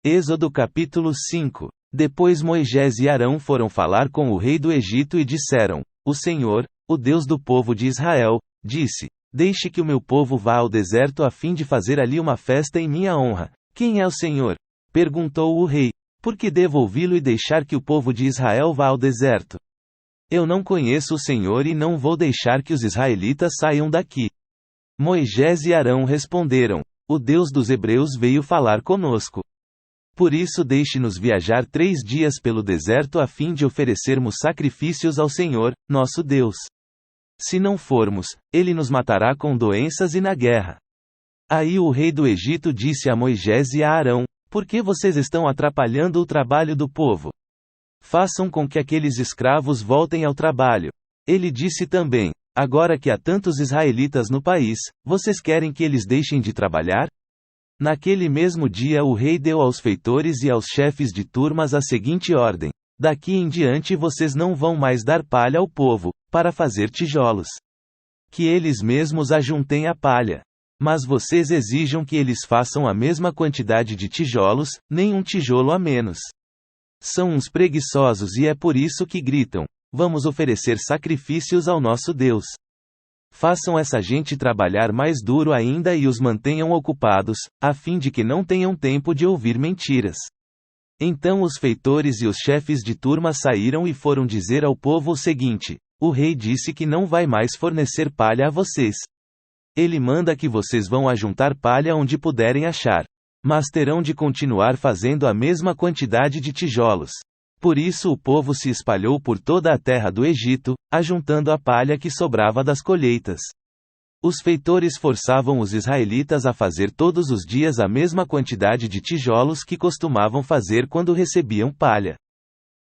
Êxodo capítulo 5. Depois Moisés e Arão foram falar com o rei do Egito e disseram: O Senhor, o Deus do povo de Israel, disse: Deixe que o meu povo vá ao deserto a fim de fazer ali uma festa em minha honra. Quem é o Senhor? Perguntou o rei. Por que devo ouvi-lo e deixar que o povo de Israel vá ao deserto? Eu não conheço o Senhor e não vou deixar que os israelitas saiam daqui. Moisés e Arão responderam: O Deus dos Hebreus veio falar conosco. Por isso deixe-nos viajar 3 dias pelo deserto a fim de oferecermos sacrifícios ao Senhor, nosso Deus. Se não formos, ele nos matará com doenças e na guerra. Aí o rei do Egito disse a Moisés e a Arão: Por que vocês estão atrapalhando o trabalho do povo? Façam com que aqueles escravos voltem ao trabalho. Ele disse também: Agora que há tantos israelitas no país, vocês querem que eles deixem de trabalhar? Naquele mesmo dia o rei deu aos feitores e aos chefes de turmas a seguinte ordem: Daqui em diante vocês não vão mais dar palha ao povo, para fazer tijolos. Que eles mesmos ajuntem a palha. Mas vocês exijam que eles façam a mesma quantidade de tijolos, nem um tijolo a menos. São uns preguiçosos e é por isso que gritam: Vamos oferecer sacrifícios ao nosso Deus. Façam essa gente trabalhar mais duro ainda e os mantenham ocupados, a fim de que não tenham tempo de ouvir mentiras. Então os feitores e os chefes de turma saíram e foram dizer ao povo o seguinte: O rei disse que não vai mais fornecer palha a vocês. Ele manda que vocês vão ajuntar palha onde puderem achar. Mas terão de continuar fazendo a mesma quantidade de tijolos. Por isso o povo se espalhou por toda a terra do Egito, ajuntando a palha que sobrava das colheitas. Os feitores forçavam os israelitas a fazer todos os dias a mesma quantidade de tijolos que costumavam fazer quando recebiam palha.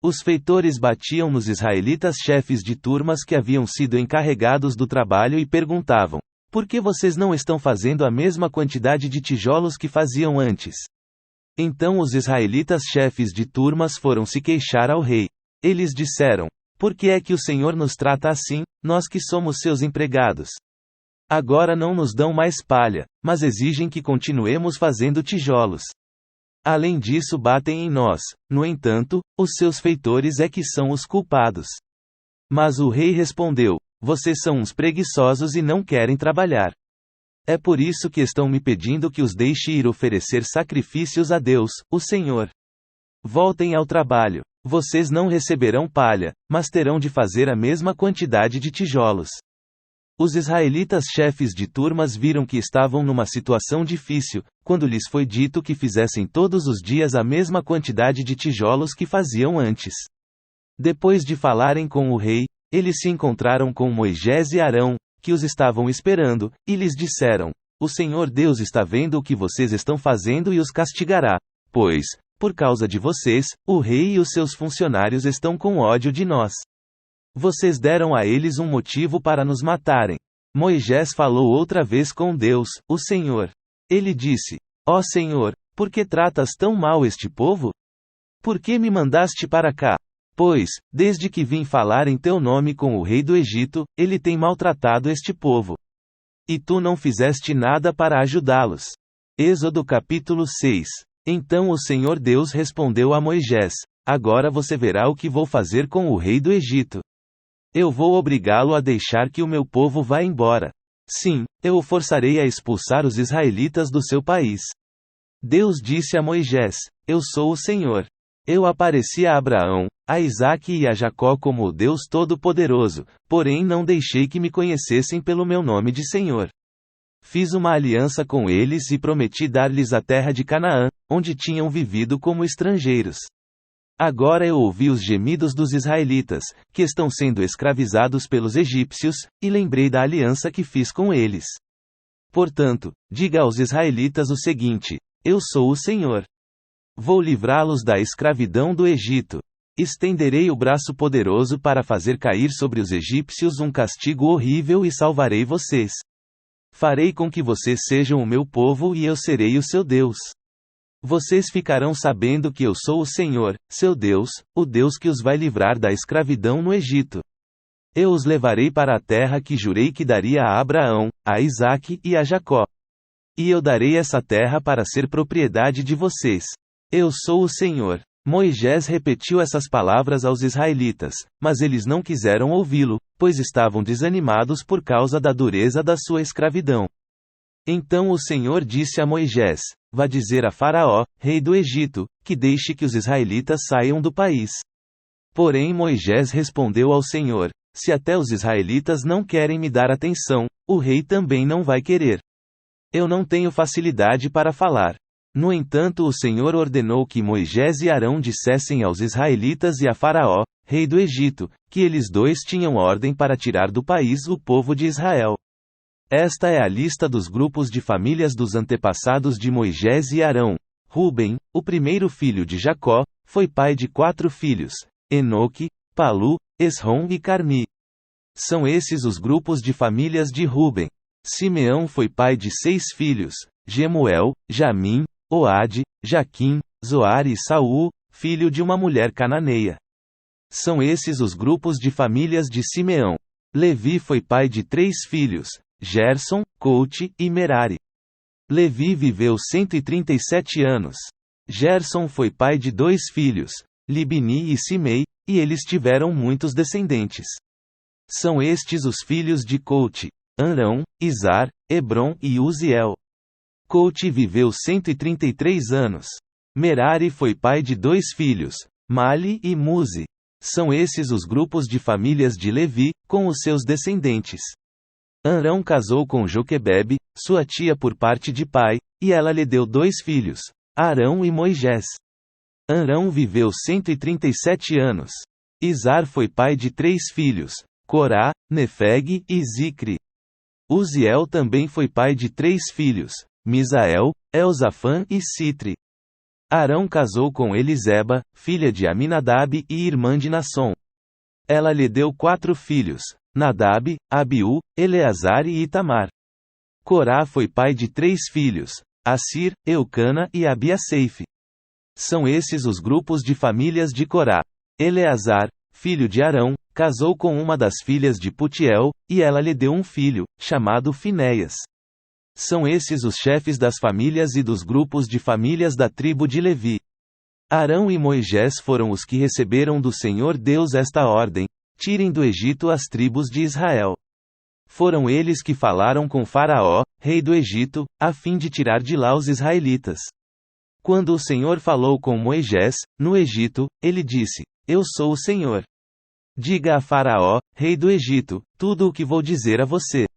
Os feitores batiam nos israelitas chefes de turmas que haviam sido encarregados do trabalho e perguntavam: Por que vocês não estão fazendo a mesma quantidade de tijolos que faziam antes? Então os israelitas chefes de turmas foram se queixar ao rei. Eles disseram: Por que é que o Senhor nos trata assim, nós que somos seus empregados? Agora não nos dão mais palha, mas exigem que continuemos fazendo tijolos. Além disso batem em nós, no entanto, os seus feitores é que são os culpados. Mas o rei respondeu: Vocês são uns preguiçosos e não querem trabalhar. É por isso que estão me pedindo que os deixe ir oferecer sacrifícios a Deus, o Senhor. Voltem ao trabalho. Vocês não receberão palha, mas terão de fazer a mesma quantidade de tijolos. Os israelitas chefes de turmas viram que estavam numa situação difícil, quando lhes foi dito que fizessem todos os dias a mesma quantidade de tijolos que faziam antes. Depois de falarem com o rei, eles se encontraram com Moisés e Arão, que os estavam esperando, e lhes disseram: O Senhor Deus está vendo o que vocês estão fazendo e os castigará, pois, por causa de vocês, o rei e os seus funcionários estão com ódio de nós. Vocês deram a eles um motivo para nos matarem. Moisés falou outra vez com Deus, o Senhor. Ele disse: Ó Senhor, por que tratas tão mal este povo? Por que me mandaste para cá? Pois, desde que vim falar em teu nome com o rei do Egito, ele tem maltratado este povo. E tu não fizeste nada para ajudá-los. Êxodo capítulo 6. Então o Senhor Deus respondeu a Moisés: Agora você verá o que vou fazer com o rei do Egito. Eu vou obrigá-lo a deixar que o meu povo vá embora. Sim, eu o forçarei a expulsar os israelitas do seu país. Deus disse a Moisés: Eu sou o Senhor. Eu apareci a Abraão, a Isaque e a Jacó como o Deus Todo-Poderoso, porém não deixei que me conhecessem pelo meu nome de Senhor. Fiz uma aliança com eles e prometi dar-lhes a terra de Canaã, onde tinham vivido como estrangeiros. Agora eu ouvi os gemidos dos israelitas, que estão sendo escravizados pelos egípcios, e lembrei da aliança que fiz com eles. Portanto, diga aos israelitas o seguinte: Eu sou o Senhor. Vou livrá-los da escravidão do Egito. Estenderei o braço poderoso para fazer cair sobre os egípcios um castigo horrível e salvarei vocês. Farei com que vocês sejam o meu povo e eu serei o seu Deus. Vocês ficarão sabendo que eu sou o Senhor, seu Deus, o Deus que os vai livrar da escravidão no Egito. Eu os levarei para a terra que jurei que daria a Abraão, a Isaque e a Jacó. E eu darei essa terra para ser propriedade de vocês. Eu sou o Senhor. Moisés repetiu essas palavras aos israelitas, mas eles não quiseram ouvi-lo, pois estavam desanimados por causa da dureza da sua escravidão. Então o Senhor disse a Moisés: Vá dizer a Faraó, rei do Egito, que deixe que os israelitas saiam do país. Porém Moisés respondeu ao Senhor: Se até os israelitas não querem me dar atenção, o rei também não vai querer. Eu não tenho facilidade para falar. No entanto, o Senhor ordenou que Moisés e Arão dissessem aos israelitas e a Faraó, rei do Egito, que eles dois tinham ordem para tirar do país o povo de Israel. Esta é a lista dos grupos de famílias dos antepassados de Moisés e Arão. Ruben, o primeiro filho de Jacó, foi pai de 4 filhos: Enoque, Palu, Esrom e Carmi. São esses os grupos de famílias de Ruben. Simeão foi pai de 6 filhos: Gemuel, Jamim, Oade, Jaquim, Zoar e Saul, filho de uma mulher cananeia. São esses os grupos de famílias de Simeão. Levi foi pai de 3 filhos: Gerson, Coute e Merari. Levi viveu 137 anos. Gerson foi pai de 2 filhos, Libni e Simei, e eles tiveram muitos descendentes. São estes os filhos de Coute: Arão, Izar, Hebron e Uziel. Coute viveu 133 anos. Merari foi pai de 2 filhos, Mali e Muzi. São esses os grupos de famílias de Levi, com os seus descendentes. Arão casou com Joquebebe, sua tia por parte de pai, e ela lhe deu 2 filhos, Arão e Moisés. Arão viveu 137 anos. Izar foi pai de 3 filhos, Corá, Nefeg e Zicre. Uziel também foi pai de 3 filhos, Misael, Elzafã e Citre. Arão casou com Eliseba, filha de Aminadab e irmã de Nasson. Ela lhe deu 4 filhos, Nadab, Abiú, Eleazar e Itamar. Corá foi pai de 3 filhos, Assir, Eucana e Abiaseife. São esses os grupos de famílias de Corá. Eleazar, filho de Arão, casou com uma das filhas de Putiel, e ela lhe deu um filho, chamado Finéias. São esses os chefes das famílias e dos grupos de famílias da tribo de Levi. Arão e Moisés foram os que receberam do Senhor Deus esta ordem: tirem do Egito as tribos de Israel. Foram eles que falaram com Faraó, rei do Egito, a fim de tirar de lá os israelitas. Quando o Senhor falou com Moisés, no Egito, ele disse: Eu sou o Senhor. Diga a Faraó, rei do Egito, tudo o que vou dizer a você.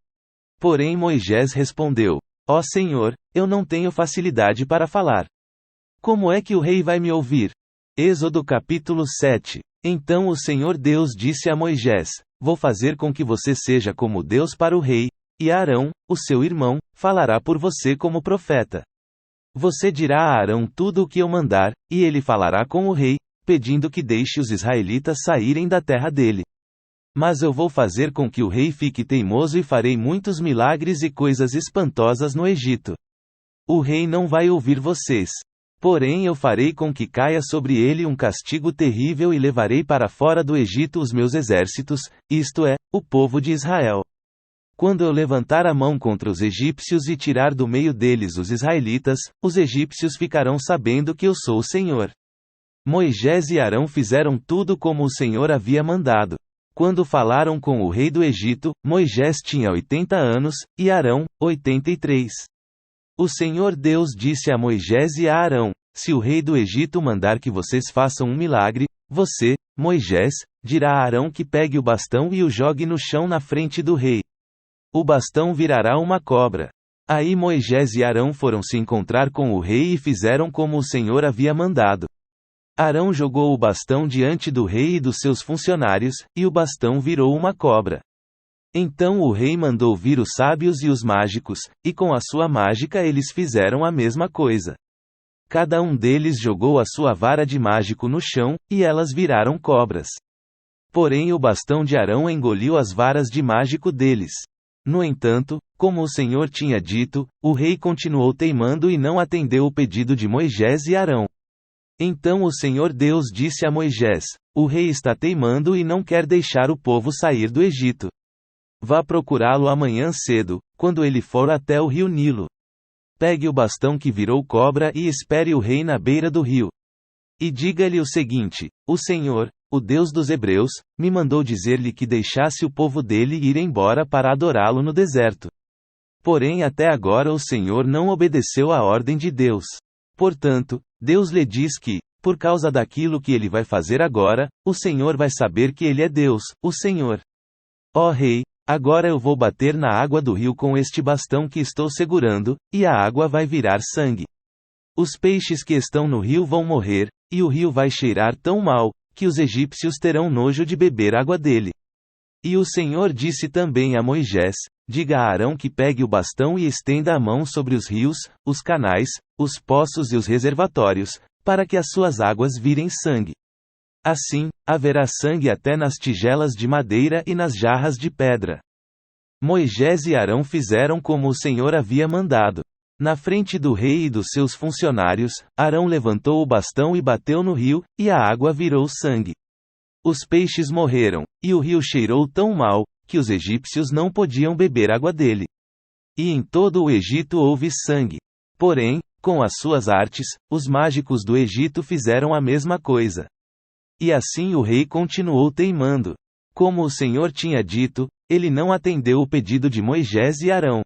Porém Moisés respondeu: Ó Senhor, eu não tenho facilidade para falar. Como é que o rei vai me ouvir? Êxodo capítulo 7. Então o Senhor Deus disse a Moisés: Vou fazer com que você seja como Deus para o rei, e Arão, o seu irmão, falará por você como profeta. Você dirá a Arão tudo o que eu mandar, e ele falará com o rei, pedindo que deixe os israelitas saírem da terra dele. Mas eu vou fazer com que o rei fique teimoso e farei muitos milagres e coisas espantosas no Egito. O rei não vai ouvir vocês. Porém eu farei com que caia sobre ele um castigo terrível e levarei para fora do Egito os meus exércitos, isto é, o povo de Israel. Quando eu levantar a mão contra os egípcios e tirar do meio deles os israelitas, os egípcios ficarão sabendo que eu sou o Senhor. Moisés e Arão fizeram tudo como o Senhor havia mandado. Quando falaram com o rei do Egito, Moisés tinha 80 anos, e Arão, 83. O Senhor Deus disse a Moisés e a Arão: Se o rei do Egito mandar que vocês façam um milagre, você, Moisés, dirá a Arão que pegue o bastão e o jogue no chão na frente do rei. O bastão virará uma cobra. Aí Moisés e Arão foram se encontrar com o rei e fizeram como o Senhor havia mandado. Arão jogou o bastão diante do rei e dos seus funcionários, e o bastão virou uma cobra. Então o rei mandou vir os sábios e os mágicos, e com a sua mágica eles fizeram a mesma coisa. Cada um deles jogou a sua vara de mágico no chão, e elas viraram cobras. Porém o bastão de Arão engoliu as varas de mágico deles. No entanto, como o Senhor tinha dito, o rei continuou teimando e não atendeu o pedido de Moisés e Arão. Então o Senhor Deus disse a Moisés: O rei está teimando e não quer deixar o povo sair do Egito. Vá procurá-lo amanhã cedo, quando ele for até o rio Nilo. Pegue o bastão que virou cobra e espere o rei na beira do rio. E diga-lhe o seguinte: o Senhor, o Deus dos Hebreus, me mandou dizer-lhe que deixasse o povo dele ir embora para adorá-lo no deserto. Porém até agora o Senhor não obedeceu à ordem de Deus. Portanto, Deus lhe diz que, por causa daquilo que ele vai fazer agora, o Senhor vai saber que ele é Deus, o Senhor. Ó rei, agora eu vou bater na água do rio com este bastão que estou segurando, e a água vai virar sangue. Os peixes que estão no rio vão morrer, e o rio vai cheirar tão mal, que os egípcios terão nojo de beber água dele. E o Senhor disse também a Moisés: diga a Arão que pegue o bastão e estenda a mão sobre os rios, os canais, os poços e os reservatórios, para que as suas águas virem sangue. Assim, haverá sangue até nas tigelas de madeira e nas jarras de pedra. Moisés e Arão fizeram como o Senhor havia mandado. Na frente do rei e dos seus funcionários, Arão levantou o bastão e bateu no rio, e a água virou sangue. Os peixes morreram, e o rio cheirou tão mal, que os egípcios não podiam beber água dele. E em todo o Egito houve sangue. Porém, com as suas artes, os mágicos do Egito fizeram a mesma coisa. E assim o rei continuou teimando. Como o Senhor tinha dito, ele não atendeu o pedido de Moisés e Arão.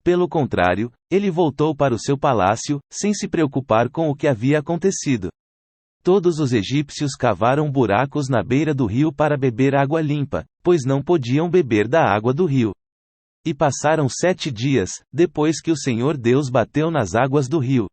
Pelo contrário, ele voltou para o seu palácio, sem se preocupar com o que havia acontecido. Todos os egípcios cavaram buracos na beira do rio para beber água limpa, pois não podiam beber da água do rio. E passaram 7 dias, depois que o Senhor Deus bateu nas águas do rio.